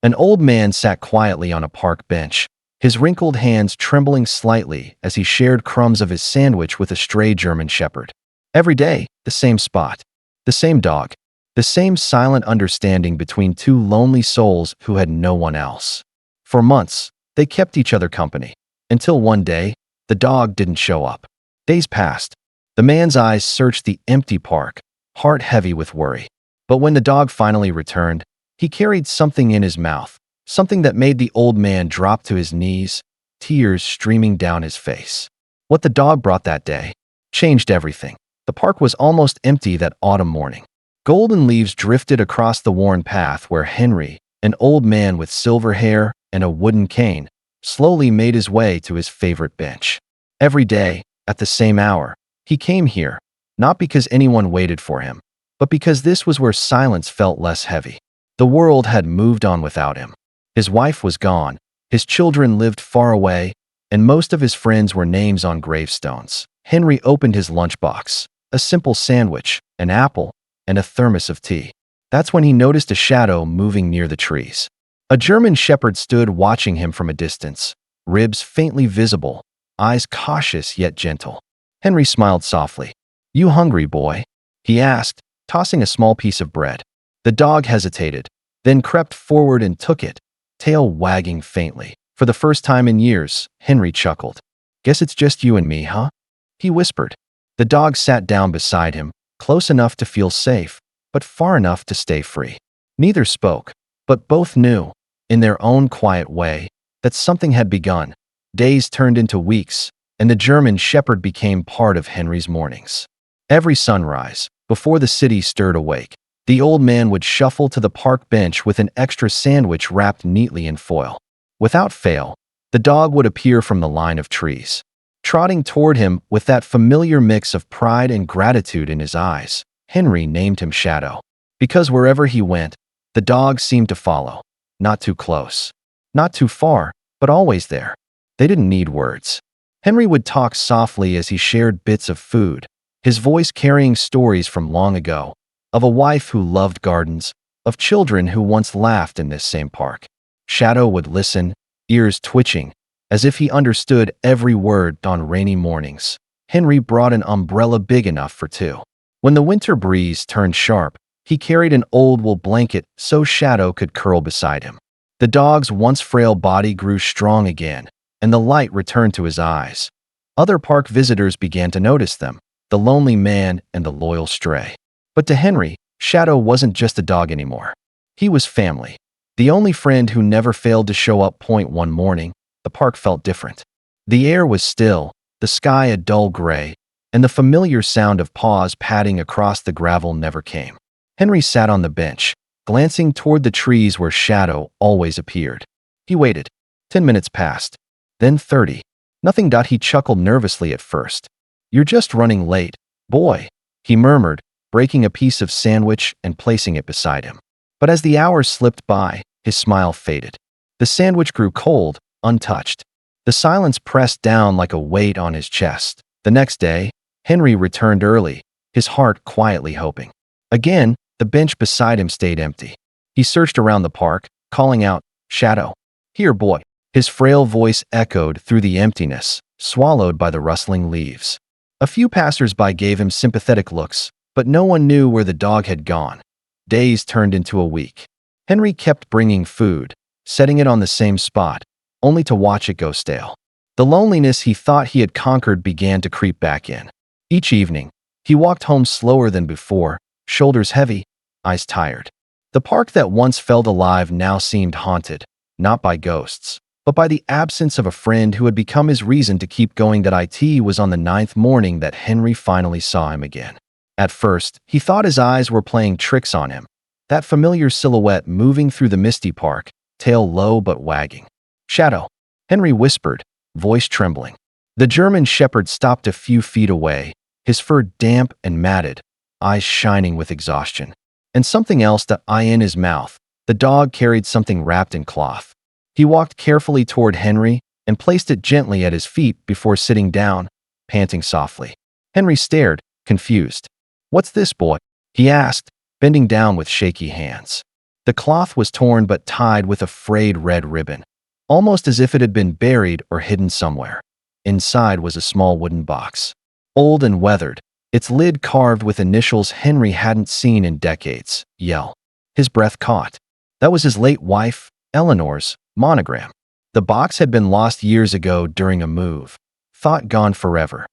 An old man sat quietly on a park bench, his wrinkled hands trembling slightly as he shared crumbs of his sandwich with a stray German shepherd. Every day, the same spot, the same dog, the same silent understanding between two lonely souls who had no one else. For months, they kept each other company, until one day, the dog didn't show up. Days passed. The man's eyes searched the empty park, heart heavy with worry. But when the dog finally returned, he carried something in his mouth, something that made the old man drop to his knees, tears streaming down his face. What the dog brought that day changed everything. The park was almost empty that autumn morning. Golden leaves drifted across the worn path where Henry, an old man with silver hair and a wooden cane, slowly made his way to his favorite bench. Every day, at the same hour, he came here, not because anyone waited for him, but because this was where silence felt less heavy. The world had moved on without him. His wife was gone, his children lived far away, and most of his friends were names on gravestones. Henry opened his lunchbox, a simple sandwich, an apple, and a thermos of tea. That's when he noticed a shadow moving near the trees. A German shepherd stood watching him from a distance, ribs faintly visible, eyes cautious yet gentle. Henry smiled softly. "You hungry, boy?" he asked, tossing a small piece of bread. The dog hesitated, then crept forward and took it, tail wagging faintly. For the first time in years, Henry chuckled. "Guess it's just you and me, huh?" he whispered. The dog sat down beside him, close enough to feel safe, but far enough to stay free. Neither spoke, but both knew, in their own quiet way, that something had begun. Days turned into weeks, and the German shepherd became part of Henry's mornings. Every sunrise, before the city stirred awake, the old man would shuffle to the park bench with an extra sandwich wrapped neatly in foil. Without fail, the dog would appear from the line of trees, trotting toward him with that familiar mix of pride and gratitude in his eyes. Henry named him Shadow, because wherever he went, the dog seemed to follow, not too close, not too far, but always there. They didn't need words. Henry would talk softly as he shared bits of food, his voice carrying stories from long ago, of a wife who loved gardens, of children who once laughed in this same park. Shadow would listen, ears twitching, as if he understood every word. On rainy mornings, Henry brought an umbrella big enough for two. When the winter breeze turned sharp, he carried an old wool blanket so Shadow could curl beside him. The dog's once frail body grew strong again, and the light returned to his eyes. Other park visitors began to notice them, the lonely man and the loyal stray. But to Henry, Shadow wasn't just a dog anymore. He was family. The only friend who never failed to show up. One morning, the park felt different. The air was still, the sky a dull gray, and the familiar sound of paws padding across the gravel never came. Henry sat on the bench, glancing toward the trees where Shadow always appeared. He waited. 10 minutes passed. Then 30. Nothing. He chuckled nervously at first. "You're just running late, boy," he murmured, breaking a piece of sandwich and placing it beside him. But as the hours slipped by, his smile faded. The sandwich grew cold, untouched. The silence pressed down like a weight on his chest. The next day, Henry returned early, his heart quietly hoping. Again, the bench beside him stayed empty. He searched around the park, calling out, "Shadow, here, boy." His frail voice echoed through the emptiness, swallowed by the rustling leaves. A few passers-by gave him sympathetic looks, but no one knew where the dog had gone. Days turned into a week. Henry kept bringing food, setting it on the same spot, only to watch it go stale. The loneliness he thought he had conquered began to creep back in. Each evening, he walked home slower than before, shoulders heavy, eyes tired. The park that once felt alive now seemed haunted, not by ghosts, but by the absence of a friend who had become his reason to keep going. It was on the 9th morning that Henry finally saw him again. At first, he thought his eyes were playing tricks on him, that familiar silhouette moving through the misty park, tail low but wagging. "Shadow," Henry whispered, voice trembling. The German shepherd stopped a few feet away, his fur damp and matted, eyes shining with exhaustion. And something else. In his mouth, the dog carried something wrapped in cloth. He walked carefully toward Henry and placed it gently at his feet before sitting down, panting softly. Henry stared, confused. "What's this, boy?" he asked, bending down with shaky hands. The cloth was torn but tied with a frayed red ribbon, almost as if it had been buried or hidden somewhere. Inside was a small wooden box, old and weathered, its lid carved with initials Henry hadn't seen in decades. Yell. His breath caught. That was his late wife, Eleanor's, monogram. The box had been lost years ago during a move. Thought gone forever.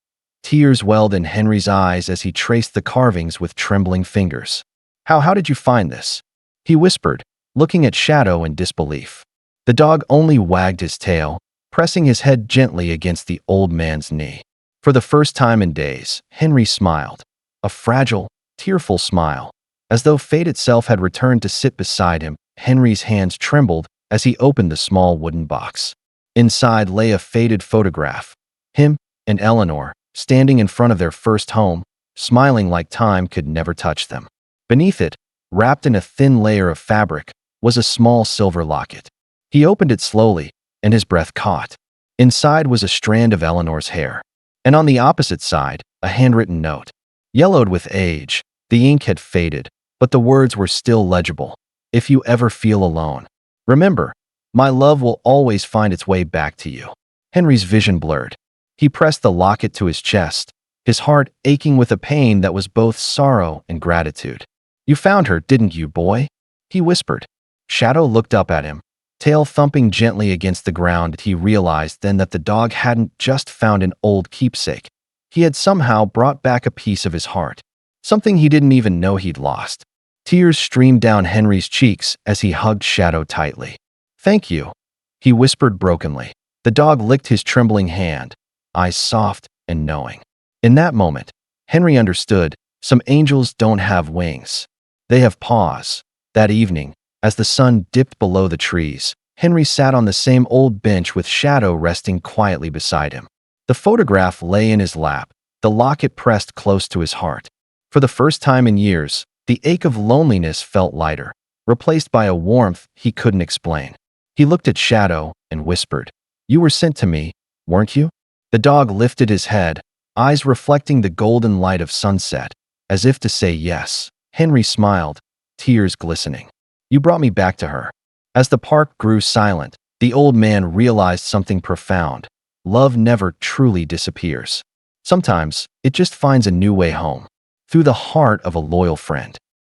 Tears welled in Henry's eyes as he traced the carvings with trembling fingers. How did you find this?" he whispered, looking at Shadow in disbelief. The dog only wagged his tail, pressing his head gently against the old man's knee. For the first time in days, Henry smiled. A fragile, tearful smile. As though fate itself had returned to sit beside him, Henry's hands trembled as he opened the small wooden box. Inside lay a faded photograph. Him and Eleanor, standing in front of their first home, smiling like time could never touch them. Beneath it, wrapped in a thin layer of fabric, was a small silver locket. He opened it slowly, and his breath caught. Inside was a strand of Eleanor's hair. And on the opposite side, a handwritten note. Yellowed with age, the ink had faded, but the words were still legible. "If you ever feel alone, remember, my love will always find its way back to you." Henry's vision blurred. He pressed the locket to his chest, his heart aching with a pain that was both sorrow and gratitude. "You found her, didn't you, boy?" he whispered. Shadow looked up at him, tail thumping gently against the ground. He realized then that the dog hadn't just found an old keepsake. He had somehow brought back a piece of his heart, something he didn't even know he'd lost. Tears streamed down Henry's cheeks as he hugged Shadow tightly. "Thank you," he whispered brokenly. The dog licked his trembling hand, eyes soft and knowing. In that moment, Henry understood, some angels don't have wings. They have paws. That evening, as the sun dipped below the trees, Henry sat on the same old bench with Shadow resting quietly beside him. The photograph lay in his lap, the locket pressed close to his heart. For the first time in years, the ache of loneliness felt lighter, replaced by a warmth he couldn't explain. He looked at Shadow and whispered, "You were sent to me, weren't you?" The dog lifted his head, eyes reflecting the golden light of sunset, as if to say yes. Henry smiled, tears glistening. "You brought me back to her." As the park grew silent, the old man realized something profound. Love never truly disappears. Sometimes, it just finds a new way home. Through the heart of a loyal friend.